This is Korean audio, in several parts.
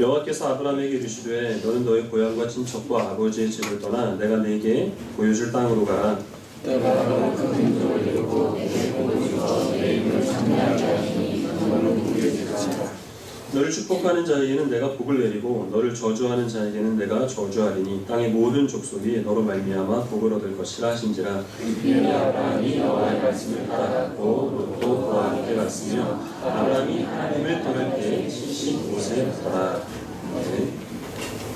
여호와께서 아브라함에게 이르시되 너는 너의 고향과 친척과 아버지의 집을 떠나 내가 네게 보여줄 땅으로 가라. 내가 큰 민족을 이루고 내 복을 주어 내 이름을 찬미하게 하시니 그들로 복을 주리라. 너를 축복하는 자에게는 내가 복을 내리고 너를 저주하는 자에게는 내가 저주하리니 땅의 모든 족속이 너로 말미암아 복을 얻을 것이라 하신지라. 이에 아브라함이 여호와의 말씀을 따랐고 롯도 그와 함께 갔으며 아브라함이 하나님을 떠날 때 75세였더라.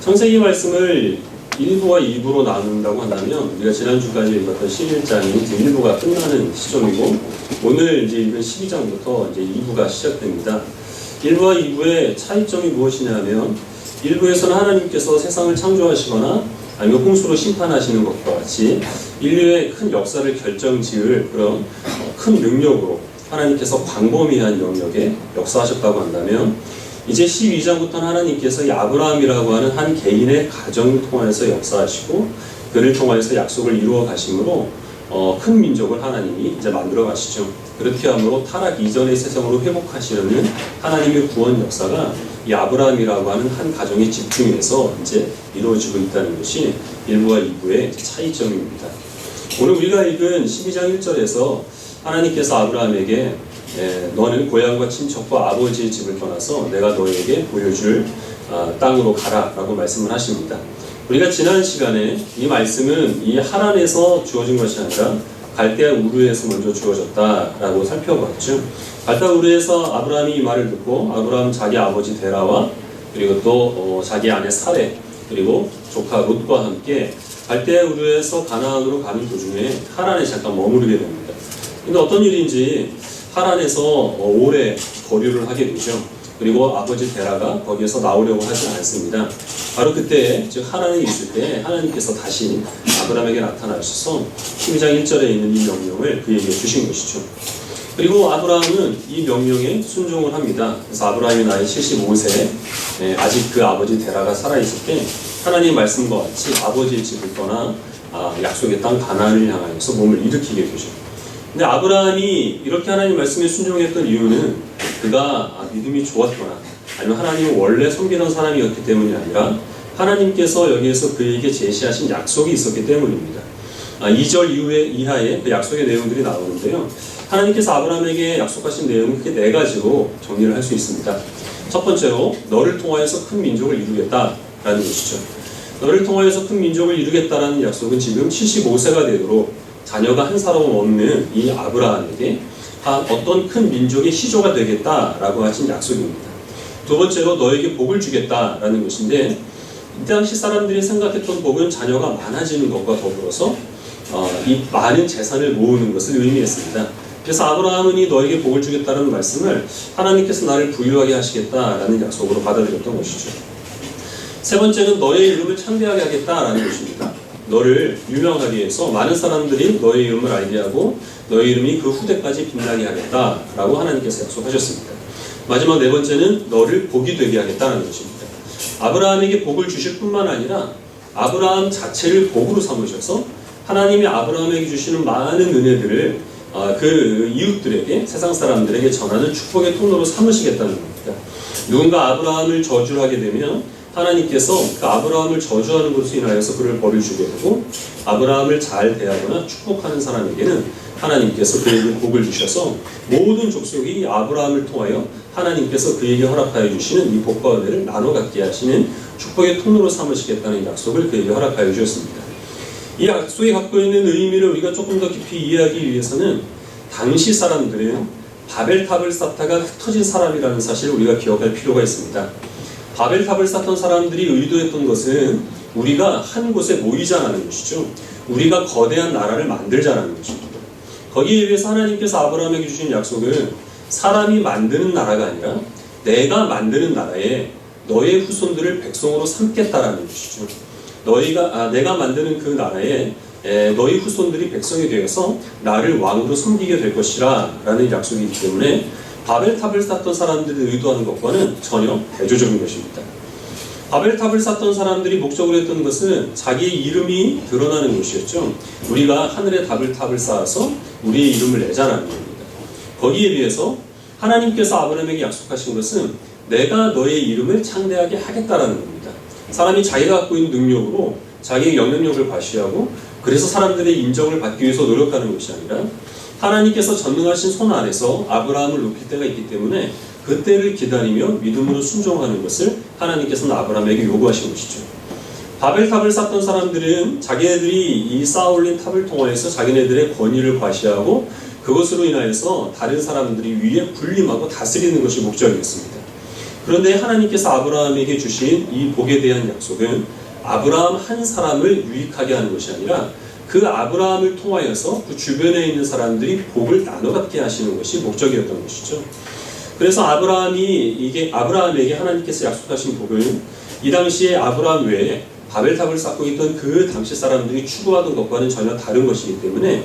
창세기 말씀을 1부와 2부로 나눈다고 한다면 우리가 지난주까지 읽었던 11장이 이제 1부가 끝나는 시점이고 오늘 이제 읽은 12장부터 이제 2부가 시작됩니다. 1부와 2부의 차이점이 무엇이냐면 1부에서는 하나님께서 세상을 창조하시거나 아니면 홍수로 심판하시는 것과 같이 인류의 큰 역사를 결정지을 그런 큰 능력으로 하나님께서 광범위한 영역에 역사하셨다고 한다면 이제 12장부터는 하나님께서 이 아브라함이라고 하는 한 개인의 가정을 통해서 역사하시고 그를 통해서 약속을 이루어 가심으로 큰 민족을 하나님이 이제 만들어 가시죠. 그렇게 함으로 타락 이전의 세상으로 회복하시려는 하나님의 구원 역사가 이 아브라함이라고 하는 한 가정에 집중해서 이제 이루어지고 있다는 것이 1부와 2부의 차이점입니다. 오늘 우리가 읽은 12장 1절에서 하나님께서 아브라함에게 너는 고향과 친척과 아버지의 집을 떠나서 내가 너에게 보여줄 땅으로 가라 라고 말씀을 하십니다. 우리가 지난 시간에 이 말씀은 이 하란에서 주어진 것이 아니라 갈대아 우르에서 먼저 주어졌다라고 살펴봤죠. 갈대아 우르에서 아브라함이 이 말을 듣고 아브라함 자기 아버지 데라와 그리고 또 자기 아내 사레 그리고 조카 롯과 함께 갈대아 우르에서 가나안으로 가는 도중에 하란에 잠깐 머무르게 됩니다. 근데 어떤 일인지 하란에서 오래 거류를 하게 되죠. 그리고 아버지 데라가 거기에서 나오려고 하지 않습니다. 바로 그때 즉 하란에 있을 때 하나님께서 다시 아브라함에게 나타나셔서 12장 1절에 있는 이 명령을 그에게 주신 것이죠. 그리고 아브라함은 이 명령에 순종을 합니다. 그래서 아브라함이 나이 75세 아직 그 아버지 데라가 살아있을 때 하나님의 말씀과 같이 아버지의 집을 떠나 약속의 땅 가나안을 향하여서 몸을 일으키게 되죠. 근데 아브라함이 이렇게 하나님 말씀에 순종했던 이유는 그가 믿음이 좋았거나 아니면 하나님을 원래 섬기던 사람이었기 때문이 아니라 하나님께서 여기에서 그에게 제시하신 약속이 있었기 때문입니다. 2절 이하에 그 약속의 내용들이 나오는데요. 하나님께서 아브라함에게 약속하신 내용은 크게 4가지로 정리를 할 수 있습니다. 첫 번째로 너를 통하여서 큰 민족을 이루겠다라는 것이죠. 너를 통하여서 큰 민족을 이루겠다라는 약속은 지금 75세가 되도록 자녀가 한 사람 없는 이 아브라함에게 어떤 큰 민족의 시조가 되겠다라고 하신 약속입니다. 두 번째로 너에게 복을 주겠다라는 것인데 이 당시 사람들이 생각했던 복은 자녀가 많아지는 것과 더불어서 이 많은 재산을 모으는 것을 의미했습니다. 그래서 아브라함은 이 너에게 복을 주겠다는 말씀을 하나님께서 나를 부유하게 하시겠다라는 약속으로 받아들였던 것이죠. 세 번째는 너의 이름을 창대하게 하겠다라는 것입니다. 너를 유명하게 해서 많은 사람들이 너의 이름을 알게 하고 너의 이름이 그 후대까지 빛나게 하겠다라고 하나님께서 약속하셨습니다. 마지막 4번째는 너를 복이 되게 하겠다는 것입니다. 아브라함에게 복을 주실 뿐만 아니라 아브라함 자체를 복으로 삼으셔서 하나님이 아브라함에게 주시는 많은 은혜들을 그 이웃들에게 세상 사람들에게 전하는 축복의 통로로 삼으시겠다는 겁니다. 누군가 아브라함을 저주를 하게 되면 하나님께서 그 아브라함을 저주하는 것으로 인하여서 그를 벌을 주게 되고 아브라함을 잘 대하거나 축복하는 사람에게는 하나님께서 그에게 복을 주셔서 모든 족속이 아브라함을 통하여 하나님께서 그에게 허락하여 주시는 이 복과 은혜를 나눠 갖게 하시는 축복의 통로로 삼으시겠다는 약속을 그에게 허락하여 주셨습니다. 이 약속이 갖고 있는 의미를 우리가 조금 더 깊이 이해하기 위해서는 당시 사람들은 바벨탑을 쌓다가 흩어진 사람이라는 사실을 우리가 기억할 필요가 있습니다. 바벨탑을 쌓던 사람들이 의도했던 것은 우리가 한 곳에 모이자라는 것이죠. 우리가 거대한 나라를 만들자라는 것입니다. 거기에 비해서 하나님께서 아브라함에게 주신 약속은 사람이 만드는 나라가 아니라 내가 만드는 나라에 너의 후손들을 백성으로 삼겠다라는 것이죠. 내가 만드는 그 나라에 너희 후손들이 백성이 되어서 나를 왕으로 섬기게 될 것이라 라는 약속이기 때문에 바벨탑을 쌓던 사람들이 의도하는 것과는 전혀 대조적인 것입니다. 바벨탑을 쌓던 사람들이 목적으로 했던 것은 자기의 이름이 드러나는 것이었죠. 우리가 하늘에 바벨탑을 쌓아서 우리의 이름을 내자라는 겁니다. 거기에 비해서 하나님께서 아브라함에게 약속하신 것은 내가 너의 이름을 창대하게 하겠다라는 겁니다. 사람이 자기가 갖고 있는 능력으로 자기의 영향력을 과시하고 그래서 사람들의 인정을 받기 위해서 노력하는 것이 아니라 하나님께서 전능하신 손 아래서 아브라함을 높일 때가 있기 때문에 그때를 기다리며 믿음으로 순종하는 것을 하나님께서는 아브라함에게 요구하신 것이죠. 바벨탑을 쌓던 사람들은 자기네들이 이 쌓아올린 탑을 통하여서 자기네들의 권위를 과시하고 그것으로 인하여서 다른 사람들이 위에 군림하고 다스리는 것이 목적이었습니다. 그런데 하나님께서 아브라함에게 주신 이 복에 대한 약속은 아브라함 한 사람을 유익하게 하는 것이 아니라 그 아브라함을 통하여서 그 주변에 있는 사람들이 복을 나눠 갖게 하시는 것이 목적이었던 것이죠. 그래서 아브라함에게 하나님께서 약속하신 복은 이 당시에 아브라함 외에 바벨탑을 쌓고 있던 그 당시 사람들이 추구하던 것과는 전혀 다른 것이기 때문에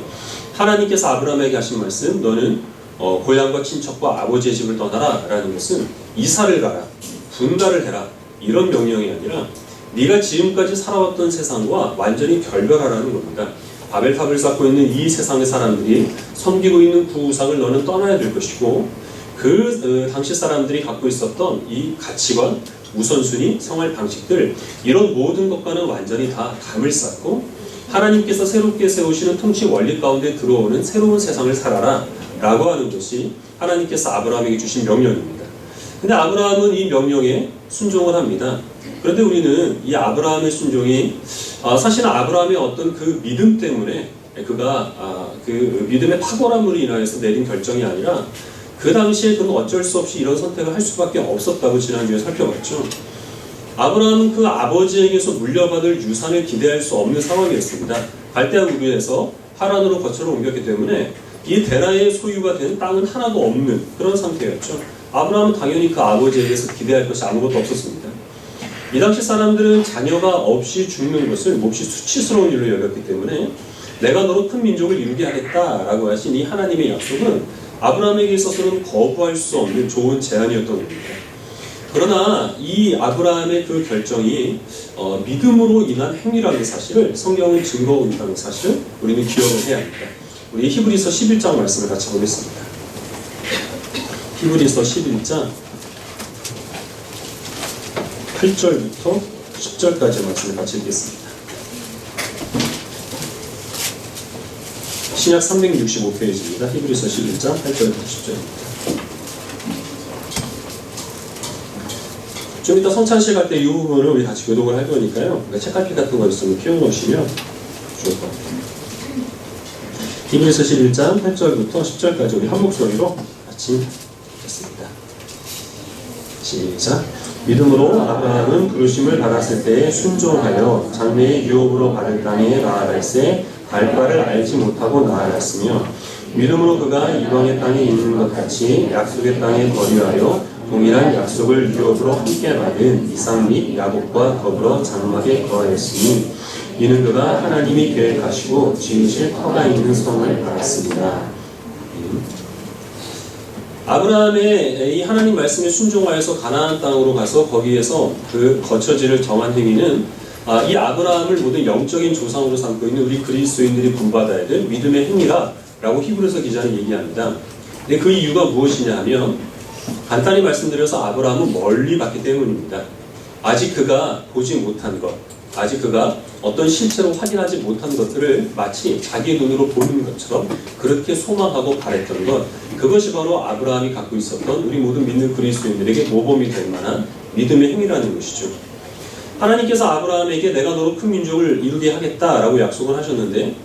하나님께서 아브라함에게 하신 말씀, 너는 고향과 친척과 아버지의 집을 떠나라 라는 것은 이사를 가라, 분가를 해라 이런 명령이 아니라 네가 지금까지 살아왔던 세상과 완전히 결별하라는 겁니다. 바벨탑을 쌓고 있는 이 세상의 사람들이 섬기고 있는 그 우상을 너는 떠나야 될 것이고 그 당시 사람들이 갖고 있었던 이 가치관, 우선순위, 생활 방식들 이런 모든 것과는 완전히 다 담을 쌓고 하나님께서 새롭게 세우시는 통치 원리 가운데 들어오는 새로운 세상을 살아라 라고 하는 것이 하나님께서 아브라함에게 주신 명령입니다. 근데 아브라함은 이 명령에 순종을 합니다. 그런데 우리는 이 아브라함의 순종이 사실은 아브라함의 어떤 그 믿음 때문에 그가 그 믿음의 탁월함으로 인하여서 내린 결정이 아니라 그 당시에 그는 어쩔 수 없이 이런 선택을 할 수밖에 없었다고 지난주에 살펴봤죠. 아브라함은 그 아버지에게서 물려받을 유산을 기대할 수 없는 상황이었습니다. 갈대아 우르에서 하란으로 거처를 옮겼기 때문에 이 데라의 소유가 된 땅은 하나도 없는 그런 상태였죠. 아브라함은 당연히 그 아버지에게서 기대할 것이 아무것도 없었습니다. 이 당시 사람들은 자녀가 없이 죽는 것을 몹시 수치스러운 일로 여겼기 때문에 내가 너로 큰 민족을 이루게 하겠다라고 하신 이 하나님의 약속은 아브라함에게 있어서는 거부할 수 없는 좋은 제안이었던 겁니다. 그러나 이 아브라함의 그 결정이 믿음으로 인한 행위라는 사실을 성경은 증거하고 있다는 사실을 우리는 기억을 해야 합니다. 우리 히브리서 11장 말씀을 같이 보겠습니다. 히브리서 11장 8절부터 10절까지 말씀을 같이 읽겠습니다. 신약 365페이지입니다. 히브리서 11장 8절부터 10절입니다. 좀 이따 성찬식 할 때 이 부분을 우리 같이 교독을 할 거니까요. 책갈피 같은 거 있으면 피워놓으시면 좋을 것 같아요. 히브리서 11장 8절부터 10절까지 우리 한 목소리로 같이 읽겠습니다. 시작. 믿음으로 아브라함은 부르심을 받았을 때에 순종하여 장래의 유업으로 받을 땅에 나아갈새 갈 바를 알지 못하고 나아갔으며 믿음으로 그가 이방의 땅에 있는 것 같이 약속의 땅에 거류하여 동일한 약속을 유업으로 함께 받은 이삭 및 야곱과 더불어 장막에 거하였으니 이는 그가 하나님이 계획하시고 지으실 터가 있는 성을 받았습니다. 아브라함의 이 하나님 말씀에 순종하여서 가나안 땅으로 가서 거기에서 그 거처지를 정한 행위는 이 아브라함을 모든 영적인 조상으로 삼고 있는 우리 그리스도인들이 본받아야 될 믿음의 행위라고 히브리서 기자는 얘기합니다. 근데 그 이유가 무엇이냐 하면 간단히 말씀드려서 아브라함은 멀리 봤기 때문입니다. 아직 그가 보지 못한 것, 아직 그가 어떤 실체로 확인하지 못한 것들을 마치 자기 눈으로 보는 것처럼 그렇게 소망하고 바랬던 것, 그것이 바로 아브라함이 갖고 있었던 우리 모든 믿는 그리스도인들에게 모범이 될 만한 믿음의 행위라는 것이죠. 하나님께서 아브라함에게 내가 너로 큰 민족을 이루게 하겠다라고 약속을 하셨는데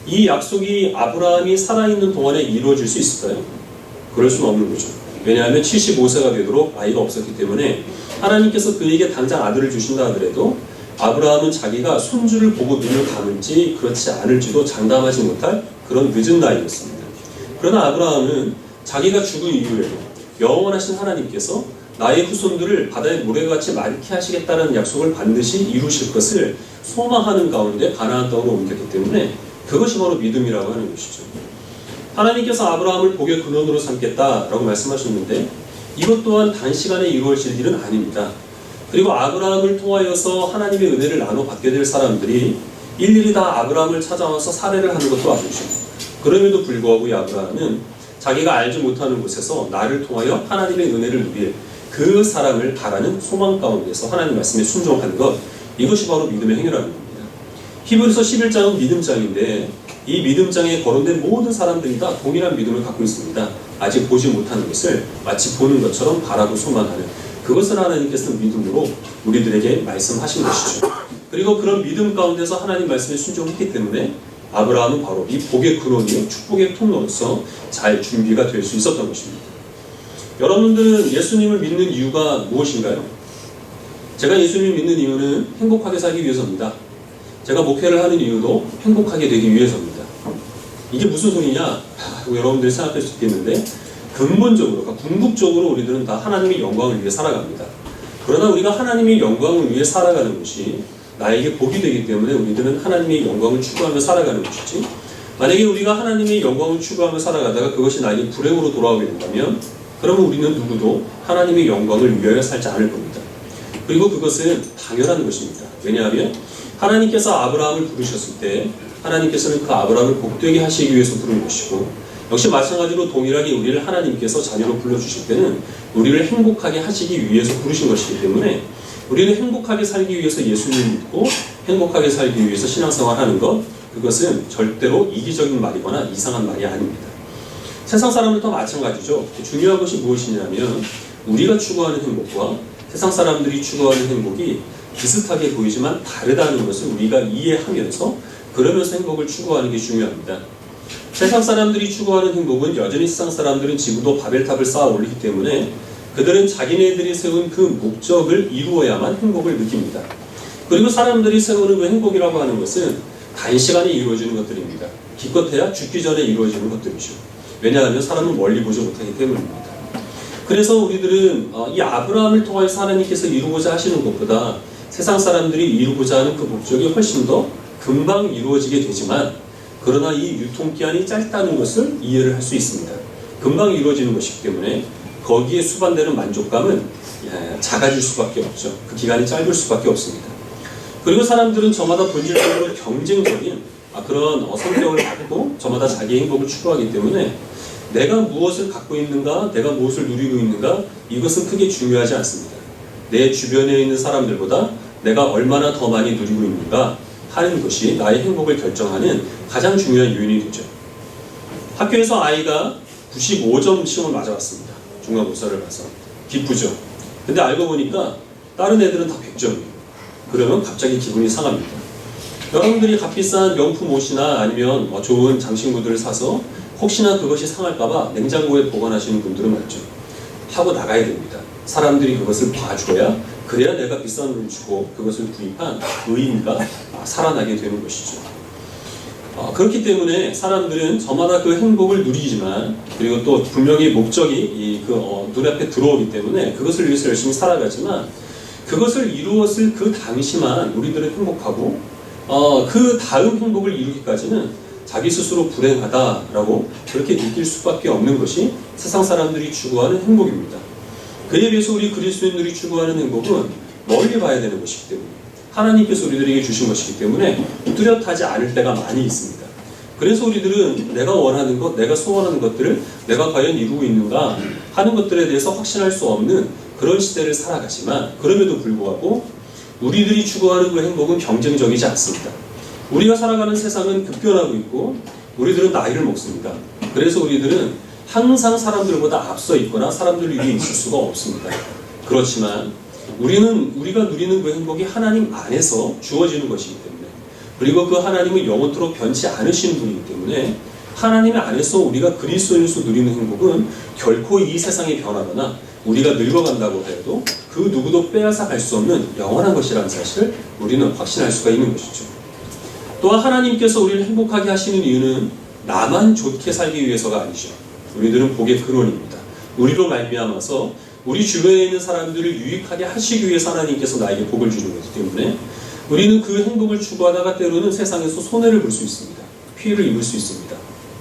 이 약속이 아브라함이 살아있는 동안에 이루어질 수 있을까요? 그럴 수는 없는 거죠. 왜냐하면 75세가 되도록 아이가 없었기 때문에 하나님께서 그에게 당장 아들을 주신다 하더라도 아브라함은 자기가 손주를 보고 눈을 감을지 그렇지 않을지도 장담하지 못할 그런 늦은 나이였습니다. 그러나 아브라함은 자기가 죽은 이후에도 영원하신 하나님께서 나의 후손들을 바다의 모래같이 많게 하시겠다는 약속을 반드시 이루실 것을 소망하는 가운데 가나안 땅으로 옮겼기 때문에 그것이 바로 믿음이라고 하는 것이죠. 하나님께서 아브라함을 복의 근원으로 삼겠다라고 말씀하셨는데 이것 또한 단시간에 이루어질 일은 아닙니다. 그리고 아브라함을 통하여서 하나님의 은혜를 나눠 받게 될 사람들이 일일이 다 아브라함을 찾아와서 살해를 하는 것도 아니죠. 그럼에도 불구하고 이 아브라함은 자기가 알지 못하는 곳에서 나를 통하여 하나님의 은혜를 누릴 그 사랑을 바라는 소망 가운데서 하나님 말씀에 순종하는 것, 이것이 바로 믿음의 행위라는 겁니다. 히브리서 11장은 믿음장인데 이 믿음장에 거론된 모든 사람들이 다 동일한 믿음을 갖고 있습니다. 아직 보지 못하는 것을 마치 보는 것처럼 바라고 소망하는, 그것을 하나님께서는 믿음으로 우리들에게 말씀하신 것이죠. 그리고 그런 믿음 가운데서 하나님 말씀에 순종했기 때문에 아브라함은 바로 이 복의 근원이요 축복의 통로로서 잘 준비가 될 수 있었던 것입니다. 여러분들은 예수님을 믿는 이유가 무엇인가요? 제가 예수님을 믿는 이유는 행복하게 살기 위해서입니다. 제가 목회를 하는 이유도 행복하게 되기 위해서입니다. 이게 무슨 소리냐? 여러분들이 생각할 수 있겠는데 근본적으로, 그러니까 궁극적으로 우리들은 다 하나님의 영광을 위해 살아갑니다. 그러나 우리가 하나님의 영광을 위해 살아가는 것이 나에게 복이 되기 때문에 우리들은 하나님의 영광을 추구하며 살아가는 것이지, 만약에 우리가 하나님의 영광을 추구하며 살아가다가 그것이 나에게 불행으로 돌아오게 된다면 그러면 우리는 누구도 하나님의 영광을 위하여 살지 않을 겁니다. 그리고 그것은 당연한 것입니다. 왜냐하면 하나님께서 아브라함을 부르셨을 때 하나님께서는 그 아브라함을 복되게 하시기 위해서 부른 것이고, 역시 마찬가지로 동일하게 우리를 하나님께서 자녀로 불러주실 때는 우리를 행복하게 하시기 위해서 부르신 것이기 때문에 우리는 행복하게 살기 위해서 예수님을 믿고 행복하게 살기 위해서 신앙생활하는 것, 그것은 절대로 이기적인 말이거나 이상한 말이 아닙니다. 세상 사람들도 마찬가지죠. 중요한 것이 무엇이냐면 우리가 추구하는 행복과 세상 사람들이 추구하는 행복이 비슷하게 보이지만 다르다는 것을 우리가 이해하면서 그러면서 행복을 추구하는 게 중요합니다. 세상 사람들이 추구하는 행복은 여전히 세상 사람들은 지금도 바벨탑을 쌓아 올리기 때문에 그들은 자기네들이 세운 그 목적을 이루어야만 행복을 느낍니다. 그리고 사람들이 세우는 그 행복이라고 하는 것은 단시간에 이루어지는 것들입니다. 기껏해야 죽기 전에 이루어지는 것들이죠. 왜냐하면 사람은 멀리 보지 못하기 때문입니다. 그래서 우리들은 이 아브라함을 통해서 하나님께서 이루고자 하시는 것보다 세상 사람들이 이루고자 하는 그 목적이 훨씬 더 금방 이루어지게 되지만, 그러나 이 유통기한이 짧다는 것을 이해를 할 수 있습니다. 금방 이루어지는 것이기 때문에 거기에 수반되는 만족감은 작아질 수밖에 없죠. 그 기간이 짧을 수밖에 없습니다. 그리고 사람들은 저마다 본질적으로 경쟁적인 그런 성격을 갖고 저마다 자기의 행복을 추구하기 때문에 내가 무엇을 갖고 있는가, 내가 무엇을 누리고 있는가, 이것은 크게 중요하지 않습니다. 내 주변에 있는 사람들보다 내가 얼마나 더 많이 누리고 있는가 하는 것이 나의 행복을 결정하는 가장 중요한 요인이 되죠. 학교에서 아이가 95점 시험을 맞아왔습니다. 중간고사를 봐서. 기쁘죠. 근데 알고 보니까 다른 애들은 다 100점이에요. 그러면 갑자기 기분이 상합니다. 여러분들이 값비싼 명품 옷이나 아니면 좋은 장신구들을 사서 혹시나 그것이 상할까봐 냉장고에 보관하시는 분들은 많죠. 하고 나가야 됩니다. 사람들이 그것을 봐줘야, 그래야 내가 비싼 돈을 주고 그것을 구입한 의미가 살아나게 되는 것이죠. 그렇기 때문에 사람들은 저마다 그 행복을 누리지만, 그리고 또 분명히 목적이 눈앞에 들어오기 때문에 그것을 위해서 열심히 살아가지만, 그것을 이루었을 그 당시만 우리들은 행복하고 그 다음 행복을 이루기까지는 자기 스스로 불행하다라고 그렇게 느낄 수밖에 없는 것이 세상 사람들이 추구하는 행복입니다. 그에 비해서 우리 그리스도인들이 추구하는 행복은 멀리 봐야 되는 것이기 때문에, 하나님께서 우리들에게 주신 것이기 때문에 뚜렷하지 않을 때가 많이 있습니다. 그래서 우리들은 내가 원하는 것, 내가 소원하는 것들을 내가 과연 이루고 있는가 하는 것들에 대해서 확신할 수 없는 그런 시대를 살아가지만, 그럼에도 불구하고 우리들이 추구하는 그 행복은 경쟁적이지 않습니다. 우리가 살아가는 세상은 급변하고 있고 우리들은 나이를 먹습니다. 그래서 우리들은 항상 사람들보다 앞서 있거나 사람들 위에 있을 수가 없습니다. 그렇지만 우리가 누리는 그 행복이 하나님 안에서 주어지는 것이기 때문에, 그리고 그 하나님은 영원토록 변치 않으시는 분이기 때문에 하나님 안에서 우리가 그리스도인으로서 누리는 행복은 결코 이 세상이 변하거나 우리가 늙어간다고 해도 그 누구도 빼앗아 갈 수 없는 영원한 것이라는 사실을 우리는 확신할 수가 있는 것이죠. 또한 하나님께서 우리를 행복하게 하시는 이유는 나만 좋게 살기 위해서가 아니죠. 우리들은 복의 근원입니다. 우리로 말미암아서 우리 주변에 있는 사람들을 유익하게 하시기 위해서 하나님께서 나에게 복을 주는 것이기 때문에 우리는 그 행복을 추구하다가 때로는 세상에서 손해를 볼 수 있습니다. 피해를 입을 수 있습니다.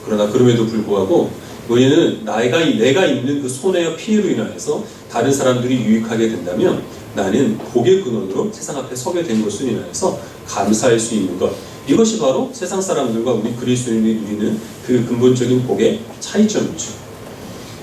그러나 그럼에도 불구하고 우리는 내가 입는 그 손해와 피해로 인하여서 다른 사람들이 유익하게 된다면 나는 복의 근원으로 세상 앞에 서게 된 것으로 인하여서 감사할 수 있는 것, 이것이 바로 세상 사람들과 우리 그리스도인이 누리는 그 근본적인 복의 차이점이죠.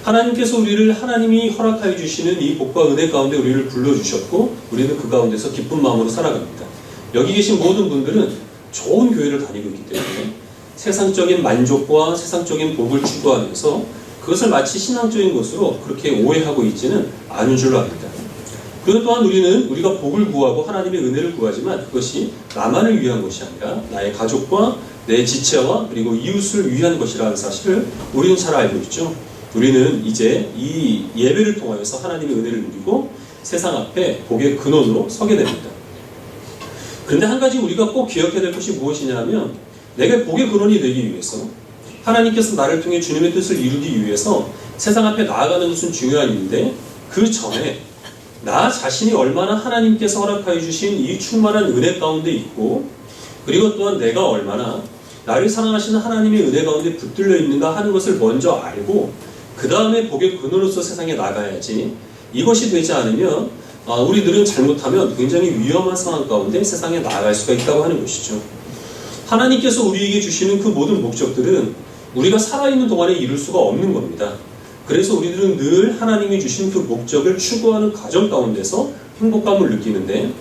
하나님께서 우리를 하나님이 허락하여 주시는 이 복과 은혜 가운데 우리를 불러주셨고 우리는 그 가운데서 기쁜 마음으로 살아갑니다. 여기 계신 모든 분들은 좋은 교회를 다니고 있기 때문에 세상적인 만족과 세상적인 복을 추구하면서 그것을 마치 신앙적인 것으로 그렇게 오해하고 있지는 않은 줄로 압니다. 그리고 또한 우리는 우리가 복을 구하고 하나님의 은혜를 구하지만 그것이 나만을 위한 것이 아니라 나의 가족과 내 지체와 그리고 이웃을 위한 것이라는 사실을 우리는 잘 알고 있죠. 우리는 이제 이 예배를 통하여서 하나님의 은혜를 누리고 세상 앞에 복의 근원으로 서게 됩니다. 그런데 한 가지 우리가 꼭 기억해야 될 것이 무엇이냐 하면 내가 복의 근원이 되기 위해서 하나님께서 나를 통해 주님의 뜻을 이루기 위해서 세상 앞에 나아가는 것은 중요한 일인데 그 전에 나 자신이 얼마나 하나님께서 허락하여 주신 이 충만한 은혜 가운데 있고 그리고 또한 내가 얼마나 나를 사랑하시는 하나님의 은혜 가운데 붙들려 있는가 하는 것을 먼저 알고 그 다음에 복의 근원으로서 세상에 나가야지. 이것이 되지 않으면 우리들은 잘못하면 굉장히 위험한 상황 가운데 세상에 나아갈 수가 있다고 하는 것이죠. 하나님께서 우리에게 주시는 그 모든 목적들은 우리가 살아있는 동안에 이룰 수가 없는 겁니다. 그래서 우리들은 늘 하나님이 주신 그 목적을 추구하는 과정 가운데서 행복감을 느끼는데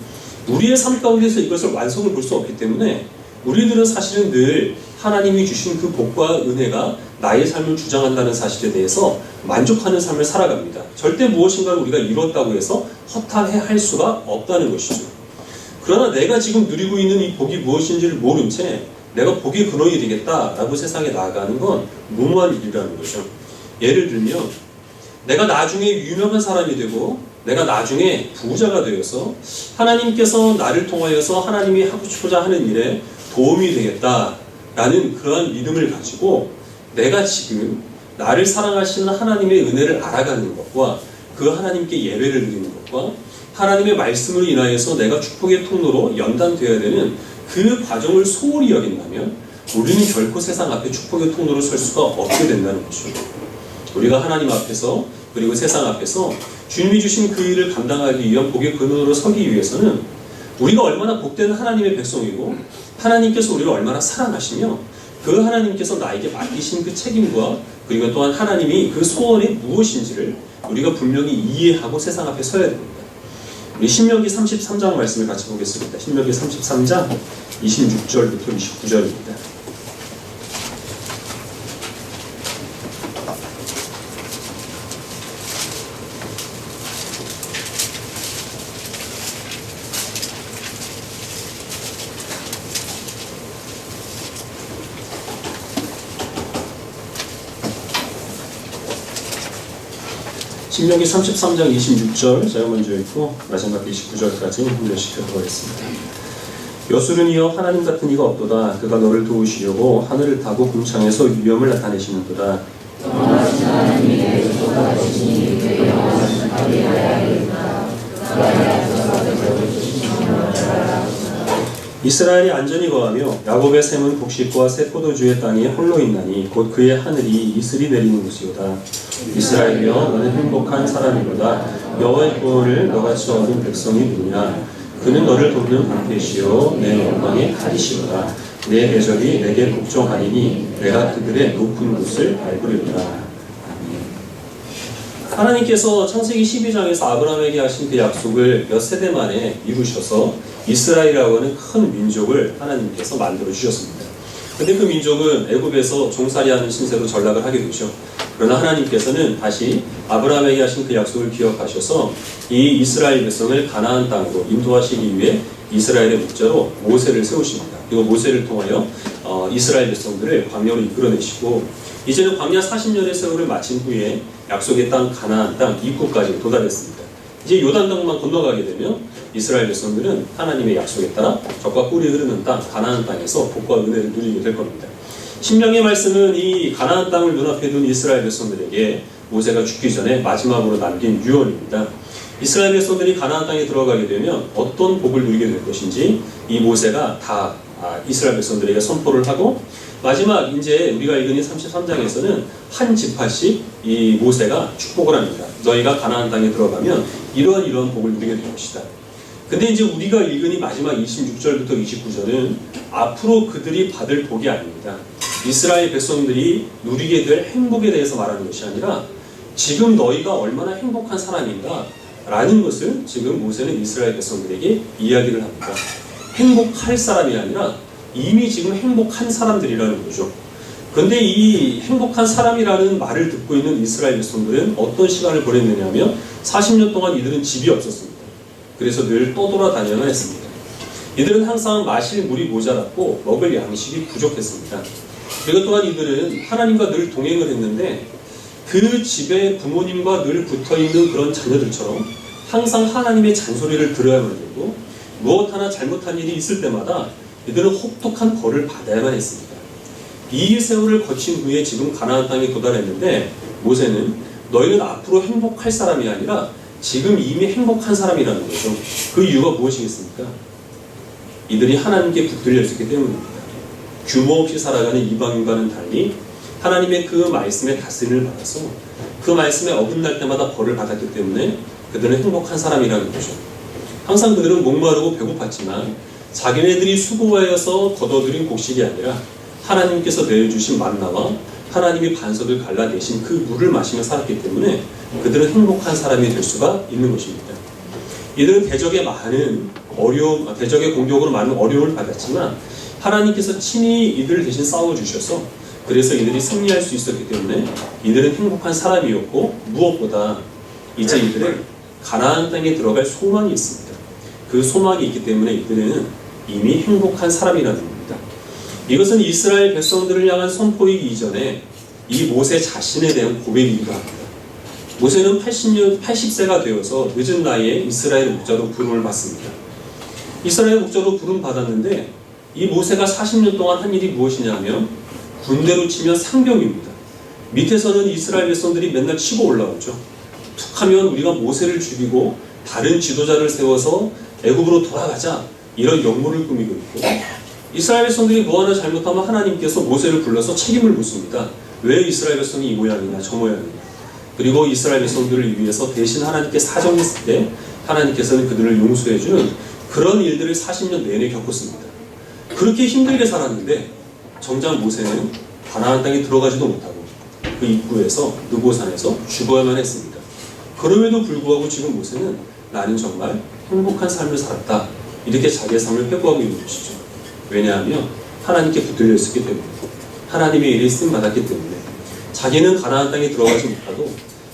우리의 삶 가운데서 이것을 완성을 볼 수 없기 때문에 우리들은 사실은 늘 하나님이 주신 그 복과 은혜가 나의 삶을 주장한다는 사실에 대해서 만족하는 삶을 살아갑니다. 절대 무엇인가를 우리가 이뤘다고 해서 허탈해할 수가 없다는 것이죠. 그러나 내가 지금 누리고 있는 이 복이 무엇인지를 모른 채 내가 복의 근원이 되겠다라고 세상에 나아가는 건 무모한 일이라는 거죠. 예를 들면 내가 나중에 유명한 사람이 되고 내가 나중에 부자가 되어서 하나님께서 나를 통하여서 하나님이 하고 싶고자 하는 일에 도움이 되겠다라는 그러한 믿음을 가지고 내가 지금 나를 사랑하시는 하나님의 은혜를 알아가는 것과 그 하나님께 예배를 드리는 것과 하나님의 말씀으로 인하여서 내가 축복의 통로로 연단되어야 되는 그 과정을 소홀히 여긴다면 우리는 결코 세상 앞에 축복의 통로로 설 수가 없게 된다는 것이죠. 우리가 하나님 앞에서 그리고 세상 앞에서 주님이 주신 그 일을 감당하기 위한 복의 근원으로 서기 위해서는 우리가 얼마나 복된 하나님의 백성이고 하나님께서 우리를 얼마나 사랑하시며 그 하나님께서 나에게 맡기신 그 책임과 그리고 또한 하나님이 그 소원이 무엇인지를 우리가 분명히 이해하고 세상 앞에 서야 됩니다. 우리 신명기 33장 말씀을 같이 보겠습니다. 신명기 33장 26절부터 29절입니다. 신명기 33장 26절 제가 먼저 읽고 마지막 29절까지 한 절씩 읽어보겠습니다. 여수르니여 하나님 같은 이가 없도다. 그가 너를 도우시려고 하늘을 타고 궁창에서 위엄을 나타내시는도다. 영원하신 하나님의 여호와시니 그 영원하신 하리하야겠다. 이스라엘이 안전히 거하며 야곱의 샘은 곡식과 새 포도주의 땅에 홀로 있나니 곧 그의 하늘이 이슬이 내리는 곳이로다. 이스라엘이여 너는 행복한 사람이로다. 여호와의 구원을 너같이 얻은 백성이 누구냐. 그는 너를 돕는 방패시요 내 영광의 칼이시로다. 내 대적이 내게 복종하리니 내가 그들의 높은 곳을 밟으리로다. 하나님께서 창세기 12장에서 아브라함에게 하신 그 약속을 몇 세대 만에 이루셔서 이스라엘이라고 하는 큰 민족을 하나님께서 만들어 주셨습니다. 근데 그 민족은 애굽에서 종살이하는 신세로 전락을 하게 되죠. 그러나 하나님께서는 다시 아브라함에게 하신 그 약속을 기억하셔서 이 이스라엘 백성을 가나안 땅으로 인도하시기 위해 이스라엘의 목자로 모세를 세우십니다. 그리고 모세를 통하여 이스라엘 백성들을 광야로 이끌어내시고 이제는 광야 40년의 세월을 마친 후에 약속의 땅 가나안 땅 입구까지 도달했습니다. 이제 요단강만 건너가게 되면 이스라엘 백성들은 하나님의 약속에 따라 적과 꿀이 흐르는 땅 가나안 땅에서 복과 은혜를 누리게 될 겁니다. 신명의 말씀은 이 가나안 땅을 눈앞에 둔 이스라엘 백성들에게 모세가 죽기 전에 마지막으로 남긴 유언입니다. 이스라엘 백성들이 가나안 땅에 들어가게 되면 어떤 복을 누리게 될 것인지 이 모세가 다 이스라엘 백성들에게 선포를 하고 마지막 이제 우리가 읽은 이 33장에서는 한 지파씩 이 모세가 축복을 합니다. 너희가 가나안 땅에 들어가면 이러한 복을 누리게 될 것이다. 근데 이제 우리가 읽은 이 마지막 26절부터 29절은 앞으로 그들이 받을 복이 아닙니다. 이스라엘 백성들이 누리게 될 행복에 대해서 말하는 것이 아니라 지금 너희가 얼마나 행복한 사람인가 라는 것을 지금 모세는 이스라엘 백성들에게 이야기를 합니다. 행복할 사람이 아니라 이미 지금 행복한 사람들이라는 거죠. 그런데 이 행복한 사람이라는 말을 듣고 있는 이스라엘 백성들은 어떤 시간을 보냈느냐 하면 40년 동안 이들은 집이 없었습니다. 그래서 늘 떠돌아다녀야 했습니다. 이들은 항상 마실 물이 모자랐고 먹을 양식이 부족했습니다. 그리고 또한 이들은 하나님과 늘 동행을 했는데 그 집에 부모님과 늘 붙어있는 그런 자녀들처럼 항상 하나님의 잔소리를 들어야만 되고 무엇 하나 잘못한 일이 있을 때마다 이들은 혹독한 벌을 받아야만 했습니다. 이 세월을 거친 후에 지금 가나안 땅에 도달했는데 모세는 너희는 앞으로 행복할 사람이 아니라 지금 이미 행복한 사람이라는 거죠. 그 이유가 무엇이겠습니까? 이들이 하나님께 붙들려 있었기 때문입니다. 규모 없이 살아가는 이방인과는 달리 하나님의 그 말씀에 다스림을 받아서 그 말씀에 어긋날 때마다 벌을 받았기 때문에 그들은 행복한 사람이라는 거죠. 항상 그들은 목마르고 배고팠지만 자기네들이 수고하여서 거둬들인 곡식이 아니라 하나님께서 내어주신 만나와 하나님이 반석을 갈라내신 그 물을 마시며 살았기 때문에 그들은 행복한 사람이 될 수가 있는 것입니다. 이들은 대적의 공격으로 많은 어려움을 받았지만 하나님께서 친히 이들을 대신 싸워주셔서 그래서 이들이 승리할 수 있었기 때문에 이들은 행복한 사람이었고 무엇보다 이제 이들은 가나안 땅에 들어갈 소망이 있습니다. 그 소망이 있기 때문에 이들은 이미 행복한 사람이라는 겁니다. 이것은 이스라엘 백성들을 향한 선포이기 이전에 이 모세 자신에 대한 고백이기도 합니다. 모세는 80세가 되어서 늦은 나이에 이스라엘 목자로 부름을 받습니다. 이스라엘 목자로 부름 받았는데 이 모세가 40년 동안 한 일이 무엇이냐면 군대로 치면 상병입니다. 밑에서는 이스라엘 백성들이 맨날 치고 올라오죠. 툭하면 우리가 모세를 죽이고 다른 지도자를 세워서 애굽으로 돌아가자 이런 역모를 꾸미고 있고 이스라엘 백성들이 뭐 하나 잘못하면 하나님께서 모세를 불러서 책임을 묻습니다. 왜 이스라엘 백성이 이 모양이냐 저 모양이냐. 그리고 이스라엘 백성들을 위해서 대신 하나님께 사정했을 때 하나님께서는 그들을 용서해주는 그런 일들을 40년 내내 겪었습니다. 그렇게 힘들게 살았는데 정작 모세는 가나안 땅에 들어가지도 못하고 그 입구에서 느보산에서 죽어야만 했습니다. 그럼에도 불구하고 지금 모세는 나는 정말 행복한 삶을 살았다 이렇게 자기의 삶을 회고하고 있는 것이죠. 왜냐하면 하나님께 붙들려 있었기 때문에 하나님의 일에 쓰임받았기 때문에 자기는 가나안 땅에 들어가지 못하도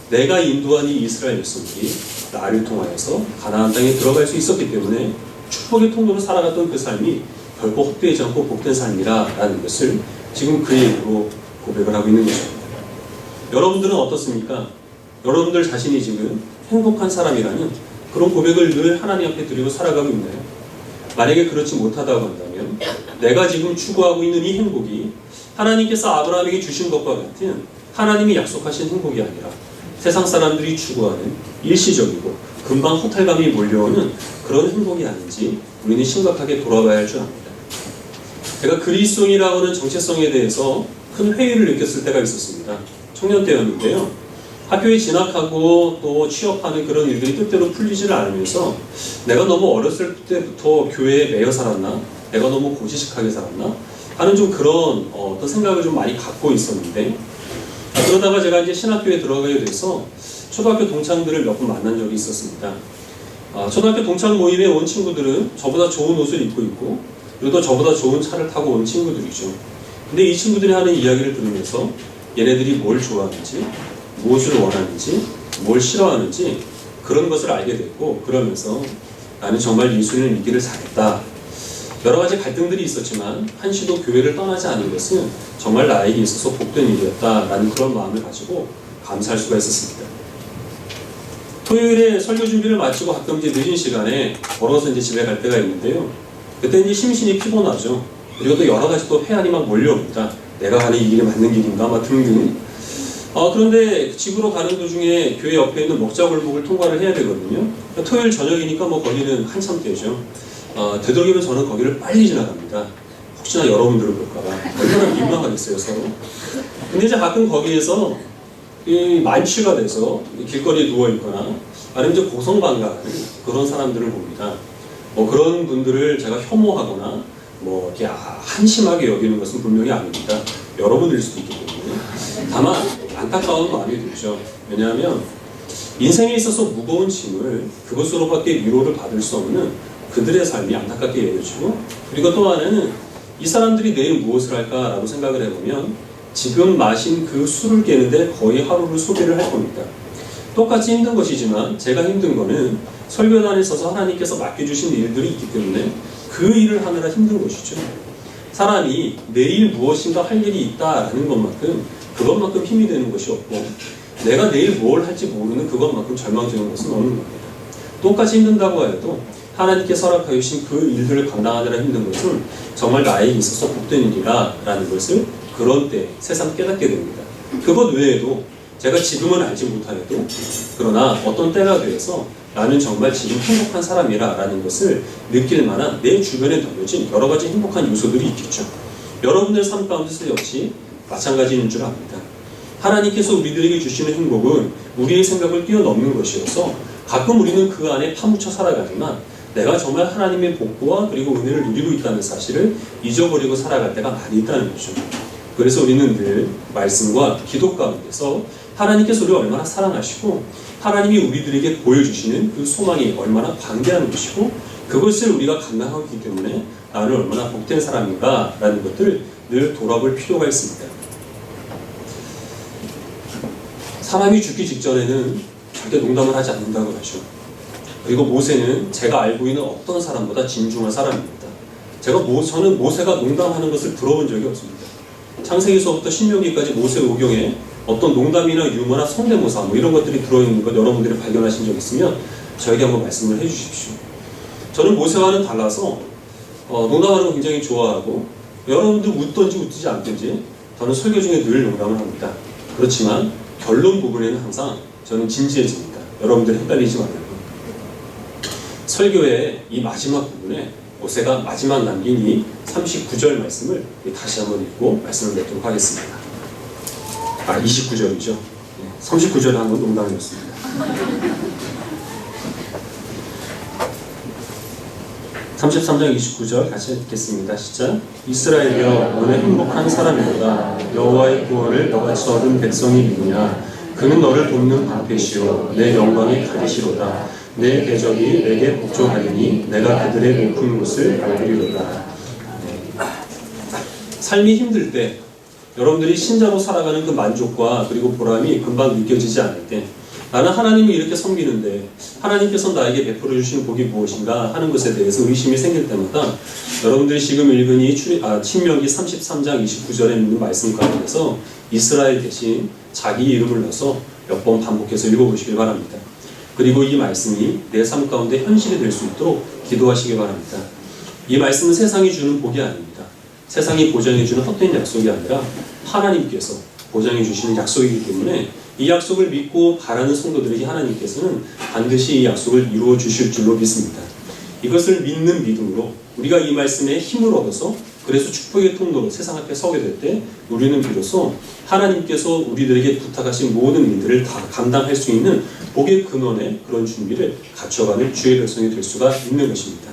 내가 인도한 이 이스라엘 백성들이 나를 통하여서 가나안 땅에 들어갈 수 있었기 때문에 축복의 통로로 살아갔던 그 삶이 결코 헛되지 않고 복된 삶이라는 것을 지금 그의 입으로 고백을 하고 있는 것입니다. 여러분들은 어떻습니까? 여러분들 자신이 지금 행복한 사람이라는 그런 고백을 늘 하나님 앞에 드리고 살아가고 있나요? 만약에 그렇지 못하다고 한다면 내가 지금 추구하고 있는 이 행복이 하나님께서 아브라함에게 주신 것과 같은 하나님이 약속하신 행복이 아니라 세상 사람들이 추구하는 일시적이고 금방 허탈감이 몰려오는 그런 행복이 아닌지 우리는 심각하게 돌아봐야 할 줄 압니다. 제가 그리스도인이라고 하는 정체성에 대해서 큰 회의를 느꼈을 때가 있었습니다. 청년 때였는데요. 학교에 진학하고 또 취업하는 그런 일들이 뜻대로 풀리지를 않으면서 내가 너무 어렸을 때부터 교회에 매여 살았나? 내가 너무 고지식하게 살았나? 하는 좀 그런 어떤 생각을 좀 많이 갖고 있었는데 그러다가 제가 이제 신학교에 들어가게 돼서 초등학교 동창들을 몇 분 만난 적이 있었습니다. 초등학교 동창 모임에 온 친구들은 저보다 좋은 옷을 입고 있고 그리고 또 저보다 좋은 차를 타고 온 친구들이죠. 근데 이 친구들이 하는 이야기를 들으면서 얘네들이 뭘 좋아하는지 무엇을 원하는지 뭘 싫어하는지 그런 것을 알게 됐고 그러면서 나는 정말 예수님을 믿기를 잘했다. 여러 가지 갈등들이 있었지만 한시도 교회를 떠나지 않은 것은 정말 나에게 있어서 복된 일이었다라는 그런 마음을 가지고 감사할 수가 있었습니다. 토요일에 설교 준비를 마치고 가끔 이제 늦은 시간에 걸어서 이제 집에 갈 때가 있는데요. 그때 이제 심신이 피곤하죠. 그리고 또 여러 가지 또 회한이 막 몰려옵니다. 내가 가는 이 길이 맞는 길인가 막 등등. 그런데 집으로 가는 도중에 교회 옆에 있는 먹자골목을 통과를 해야 되거든요. 토요일 저녁이니까 뭐 거기는 한참 때죠. 되도록이면 저는 거기를 빨리 지나갑니다. 혹시나 여러분들을 볼까봐. 얼마나 민망하겠어요, 서로. 근데 이제 가끔 거기에서 만취가 돼서 길거리에 누워있거나 아니면 이제 고성방가하는 그런 사람들을 봅니다. 뭐 그런 분들을 제가 혐오하거나 뭐 이렇게 한심하게 여기는 것은 분명히 아닙니다. 여러분일 수도 있기 때문에. 다만 안타까운 마음이 들죠. 왜냐하면 인생에 있어서 무거운 짐을 그것으로밖에 위로를 받을 수 없는 그들의 삶이 안타깝게 여겨지고, 그리고 또 하나는 이 사람들이 내일 무엇을 할까라고 생각을 해보면 지금 마신 그 술을 깨는데 거의 하루를 소비를 할 겁니다. 똑같이 힘든 것이지만 제가 힘든 거는 설교단에 서서 하나님께서 맡겨주신 일들이 있기 때문에 그 일을 하느라 힘든 것이죠. 사람이 내일 무엇인가 할 일이 있다라는 그것만큼 힘이 되는 것이 없고, 내가 내일 뭘 할지 모르는 그것만큼 절망되는 것은 없는 겁니다. 똑같이 힘든다고 해도 하나님께서 허락하여 주신 그 일들을 감당하느라 힘든 것은 정말 나에게 있어서 복된 일이라 라는 것을 그런 때 새삼 깨닫게 됩니다. 그것 외에도 제가 지금은 알지 못하여도 그러나 어떤 때가 되어서 나는 정말 지금 행복한 사람이라 라는 것을 느낄 만한 내 주변에 던져진 여러 가지 행복한 요소들이 있겠죠. 여러분들 삶 가운데서 역시 마찬가지인 줄 압니다. 하나님께서 우리들에게 주시는 행복은 우리의 생각을 뛰어넘는 것이어서 가끔 우리는 그 안에 파묻혀 살아가지만 내가 정말 하나님의 복과 그리고 은혜를 누리고 있다는 사실을 잊어버리고 살아갈 때가 많이 있다는 거죠. 그래서 우리는 늘 말씀과 기도 가운데서 하나님께서 우리를 얼마나 사랑하시고 하나님이 우리들에게 보여주시는 그 소망이 얼마나 방대한 것이고 그것을 우리가 감당하고 있기 때문에 나는 얼마나 복된 사람인가 라는 것들을 늘 돌아볼 필요가 있습니다. 사람이 죽기 직전에는 절대 농담을 하지 않는다고 하죠. 그리고 모세는 제가 알고 있는 어떤 사람보다 진중한 사람입니다. 저는 모세가 농담하는 것을 들어본 적이 없습니다. 창세기서부터 신명기까지 모세 오경에 어떤 농담이나 유머나 성대모사 이런 것들이 들어있는 것 여러분들이 발견하신 적 있으면 저에게 한번 말씀을 해주십시오. 저는 모세와는 달라서 농담하는 거 굉장히 좋아하고 여러분들 웃든지 웃지 않든지 저는 설교 중에 늘 농담을 합니다. 그렇지만 결론 부분에는 항상 저는 진지해집니다. 여러분들 헷갈리지 말고. 설교의 이 마지막 부분에 모세가 마지막 남긴 이 39절 말씀을 다시 한번 읽고 말씀을 맺도록 하겠습니다. 29절이죠. 39절에 한번 농담이었습니다. (33장 29절) 같이 읽겠습니다. 시작. 이스라엘이여 너는 행복한 사람이로다. 여호와의 구원을 너같이 얻은 백성이 누구냐. 그는 너를 돕는 방패시오 내 영광의 가리시로다. 내 대적이 내게 복종하리니 내가 그들의 높은 곳을 알리리로다. 삶이 힘들 때 여러분들이 신자로 살아가는 그 만족과 그리고 보람이 금방 느껴지지 않을 때 나는 하나님을 이렇게 섬기는데 하나님께서 나에게 베풀어 주시는 복이 무엇인가 하는 것에 대해서 의심이 생길 때마다 여러분들이 지금 읽은 이 신명기 33장 29절에 있는 말씀 가운데서 이스라엘 대신 자기 이름을 넣어서 몇 번 반복해서 읽어보시길 바랍니다. 그리고 이 말씀이 내 삶 가운데 현실이 될 수 있도록 기도하시기 바랍니다. 이 말씀은 세상이 주는 복이 아닙니다. 세상이 보장해주는 헛된 약속이 아니라 하나님께서 보장해 주시는 약속이기 때문에 이 약속을 믿고 바라는 성도들에게 하나님께서는 반드시 이 약속을 이루어 주실 줄로 믿습니다. 이것을 믿는 믿음으로 우리가 이 말씀에 힘을 얻어서 그래서 축복의 통로로 세상 앞에 서게 될 때 우리는 비로소 하나님께서 우리들에게 부탁하신 모든 일들을 다 감당할 수 있는 복의 근원의 그런 준비를 갖춰가는 주의 백성이 될 수가 있는 것입니다.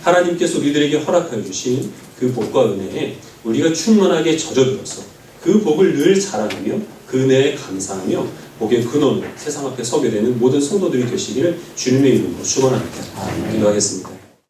하나님께서 우리들에게 허락하여 주신 그 복과 은혜에 우리가 충만하게 젖어들어서 그 복을 늘 자랑하며 그 은혜에 감사하며 복의 근원을 세상 앞에 서게 되는 모든 성도들이 되시기를 주님의 이름으로 축원합니다. 기도하겠습니다.